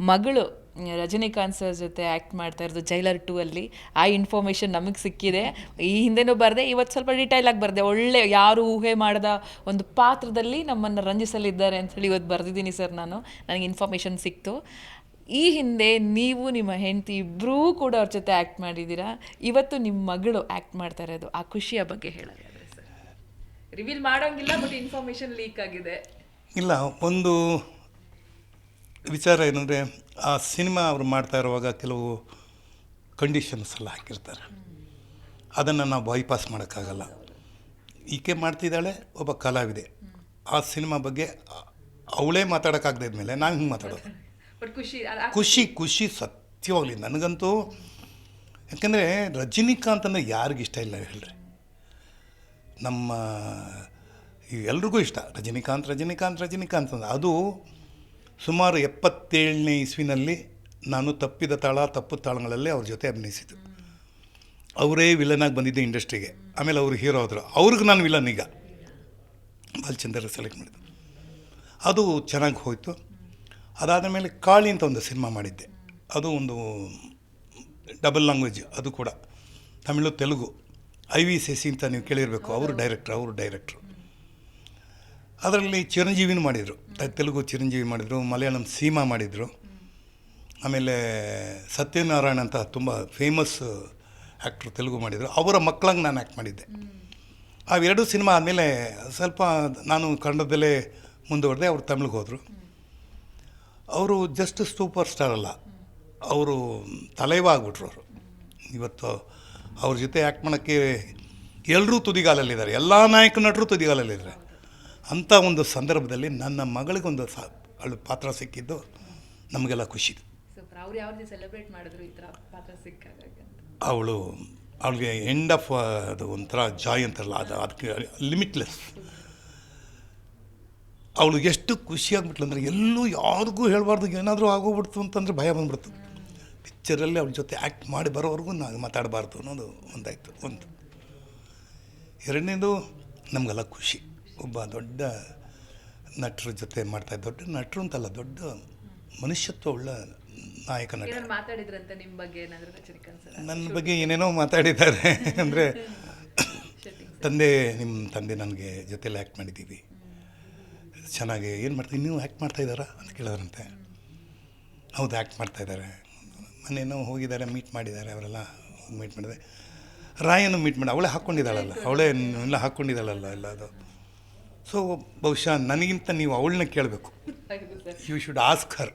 ಮಗಳು ರಜನಿಕಾಂತ್ ಸರ್ ಜೊತೆ ಆ್ಯಕ್ಟ್ ಮಾಡ್ತಾ ಇರೋದು ಜೈಲರ್ 2 ಅಲ್ಲಿ. ಆ ಇನ್ಫಾರ್ಮೇಷನ್ ನಮಗೆ ಸಿಕ್ಕಿದೆ. ಈ ಹಿಂದೆನೂ ಬರದೆ, ಇವತ್ತು ಸ್ವಲ್ಪ ಡೀಟೈಲಾಗಿ ಬರದೆ, ಒಳ್ಳೆ ಯಾರು ಊಹೆ ಮಾಡದ ಒಂದು ಪಾತ್ರದಲ್ಲಿ ನಮ್ಮನ್ನು ರಂಜಿಸಲಿದ್ದಾರೆ ಅಂಥೇಳಿ ಇವತ್ತು ಬರೆದಿದ್ದೀನಿ ಸರ್. ನನಗೆ ಇನ್ಫಾರ್ಮೇಷನ್ ಸಿಕ್ತು. ಈ ಹಿಂದೆ ನೀವು ನಿಮ್ಮ ಹೆಂಡತಿ ಇಬ್ಬರೂ ಕೂಡ ಅವ್ರ ಜೊತೆ ಆ್ಯಕ್ಟ್ ಮಾಡಿದ್ದೀರಾ. ಇವತ್ತು ನಿಮ್ಮ ಮಗಳು ಆ್ಯಕ್ಟ್ ಮಾಡ್ತಾ ಇರೋದು, ಆ ಖುಷಿಯ ಬಗ್ಗೆ ಹೇಳೋದಾದ್ರೆ ಸರ್. ರಿವೀಲ್ ಮಾಡೋಂಗಿಲ್ಲ, ಬಟ್ ಇನ್ಫಾರ್ಮೇಷನ್ ಲೀಕ್ ಆಗಿದೆ. ಇಲ್ಲ, ಒಂದು ವಿಚಾರ ಏನಂದರೆ, ಆ ಸಿನಿಮಾ ಅವರು ಮಾಡ್ತಾ ಇರುವಾಗ ಕೆಲವು ಕಂಡೀಷನ್ಸ್ ಎಲ್ಲ ಹಾಕಿರ್ತಾರೆ. ಅದನ್ನು ನಾವು ಬೈಪಾಸ್ ಮಾಡೋಕ್ಕಾಗಲ್ಲ. ಈಕೆ ಮಾಡ್ತಿದ್ದಾಳೆ, ಒಬ್ಬ ಕಲಾವಿದೆ. ಆ ಸಿನಿಮಾ ಬಗ್ಗೆ ಅವಳೇ ಮಾತಾಡೋಕ್ಕಾಗದೇ ಇದ್ಮೇಲೆ ನಾವು ಹಿಂಗೆ ಮಾತಾಡೋದು. ಬಟ್ ಖುಷಿ ಸತ್ಯವಾಗಲಿ ನನಗಂತೂ. ಯಾಕೆಂದರೆ ರಜನಿಕಾಂತ್ ಅಂದರೆ ಯಾರಿಗಿಷ್ಟ ಇಲ್ಲ ಹೇಳ್ರಿ. ನಮ್ಮ ಎಲ್ರಿಗೂ ಇಷ್ಟ ರಜನಿಕಾಂತ್ ಅಂತ. ಅದು ಸುಮಾರು 77ನೇ ಇಸ್ವಿನಲ್ಲಿ ನಾನು ತಪ್ಪು ತಾಳಗಳಲ್ಲಿ ಅವ್ರ ಜೊತೆ ಅಭಿನಯಿಸಿದ್ದು. ಅವರೇ ವಿಲನಾಗಿ ಬಂದಿದ್ದೆ ಇಂಡಸ್ಟ್ರಿಗೆ. ಆಮೇಲೆ ಅವರು ಹೀರೋ ಆದರು. ಅವ್ರಿಗೆ ನಾನು ವಿಲನ್ ಈಗ ಬಾಲಚಂದ್ರ ಸೆಲೆಕ್ಟ್ ಮಾಡಿದ್ದು. ಅದು ಚೆನ್ನಾಗಿ ಹೋಯಿತು. ಅದಾದ ಮೇಲೆ ಕಾಳಿ ಅಂತ ಒಂದು ಸಿನಿಮಾ ಮಾಡಿದ್ದೆ. ಅದು ಒಂದು ಡಬಲ್ ಲ್ಯಾಂಗ್ವೇಜ್, ಅದು ಕೂಡ ತಮಿಳು ತೆಲುಗು. IV ಶಶಿ ಅಂತ ನೀವು ಕೇಳಿರಬೇಕು, ಅವರು ಡೈರೆಕ್ಟ್ರು. ಅದರಲ್ಲಿ ಚಿರಂಜೀವಿನೂ ಮಾಡಿದರು, ತೆಲುಗು ಚಿರಂಜೀವಿ ಮಾಡಿದರು, ಮಲಯಾಳಂ ಸೀಮಾ ಮಾಡಿದರು. ಆಮೇಲೆ ಸತ್ಯನಾರಾಯಣ ಅಂತ ತುಂಬ ಫೇಮಸ್ ಆ್ಯಕ್ಟ್ರು ತೆಲುಗು ಮಾಡಿದರು. ಅವರ ಮಕ್ಕಳಂಗೆ ನಾನು ಆ್ಯಕ್ಟ್ ಮಾಡಿದ್ದೆ. ಅವೆರಡು ಸಿನಿಮಾ ಆದಮೇಲೆ ಸ್ವಲ್ಪ ನಾನು ಕನ್ನಡದಲ್ಲೇ ಮುಂದುವರೆದೆ. ಅವರು ತಮಿಳಿಗೆ ಹೋದರು. ಅವರು ಜಸ್ಟ್ ಸೂಪರ್ ಸ್ಟಾರ್ ಅಲ್ಲ, ಅವರು ತಲೈವ ಆಗ್ಬಿಟ್ರು. ಅವರು ಇವತ್ತು ಅವ್ರ ಜೊತೆ ಆ್ಯಕ್ಟ್ ಮಾಡೋಕ್ಕೆ ಎಲ್ಲರೂ ತುದಿಗಾಲಲ್ಲಿದ್ದಾರೆ, ಎಲ್ಲ ನಾಯಕ ನಟರು ತುದಿಗಾಲಲ್ಲಿದ್ದಾರೆ. ಅಂಥ ಒಂದು ಸಂದರ್ಭದಲ್ಲಿ ನನ್ನ ಮಗಳಿಗೊಂದು ಅವಳು ಪಾತ್ರ ಸಿಕ್ಕಿದ್ದು ನಮಗೆಲ್ಲ ಖುಷಿ. ಅವಳಿಗೆ ಎಂಡ್ ಆಫ್ ಅದು ಒಂಥರ ಜಾಯ್ ಅಂತಾರಲ್ಲ, ಅದಕ್ಕೆ ಲಿಮಿಟ್ಲೆಸ್. ಅವಳು ಎಷ್ಟು ಖುಷಿಯಾಗ್ಬಿಟ್ಲು ಅಂದರೆ, ಎಲ್ಲೂ ಯಾರಿಗೂ ಹೇಳಬಾರ್ದು, ಏನಾದರೂ ಆಗೋಗ್ಬಿಡ್ತು ಅಂತಂದರೆ ಭಯ ಬಂದ್ಬಿಡ್ತು. ಪಿಕ್ಚರಲ್ಲಿ ಅವಳ ಜೊತೆ ಆ್ಯಕ್ಟ್ ಮಾಡಿ ಬರೋವರೆಗೂ ನಾನು ಮಾತಾಡಬಾರ್ದು ಅನ್ನೋದು ಒಂದಾಯಿತು. ಒಂದು ಎರಡನೇದು ನಮಗೆಲ್ಲ ಖುಷಿ. ಒಬ್ಬ ದೊಡ್ಡ ನಟರ ಜೊತೆ ಮಾಡ್ತಾಯಿದ್ದ, ದೊಡ್ಡ ನಟರು ಅಂತಲ್ಲ, ದೊಡ್ಡ ಮನುಷ್ಯತ್ವ ಉಳ್ಳ ನಾಯಕ ನಟ. ನನ್ನ ಬಗ್ಗೆ ಏನೇನೋ ಮಾತಾಡಿದ್ದಾರೆ. ಅಂದರೆ ನಿಮ್ಮ ತಂದೆ ನನಗೆ ಜೊತೆಲಿ ಆ್ಯಕ್ಟ್ ಮಾಡಿದ್ದೀವಿ, ಚೆನ್ನಾಗಿ ಏನು ಮಾಡ್ತೀವಿ, ನೀವು ಆ್ಯಕ್ಟ್ ಮಾಡ್ತಾಯಿದ್ದಾರಾ ಅಂತ ಕೇಳಿದ್ರಂತೆ. ಹೌದು, ಆ್ಯಕ್ಟ್ ಮಾಡ್ತಾಯಿದ್ದಾರೆ. ಮನೇನೋ ಹೋಗಿದ್ದಾರೆ, ಮೀಟ್ ಮಾಡಿದ್ದಾರೆ. ಅವರೆಲ್ಲ ಮೀಟ್ ಮಾಡಿದೆ. ರಾಯನು ಮೀಟ್ ಮಾಡಿ, ಅವಳೇ ಹಾಕ್ಕೊಂಡಿದ್ದಾಳಲ್ಲ, ಎಲ್ಲ ಹಾಕ್ಕೊಂಡಿದ್ದಾಳಲ್ಲ ಎಲ್ಲ ಅದು. ಸೊ ಬಹುಶಃ ನನಗಿಂತ ನೀವು ಅವಳನ್ನ ಕೇಳಬೇಕು. You should ask Har.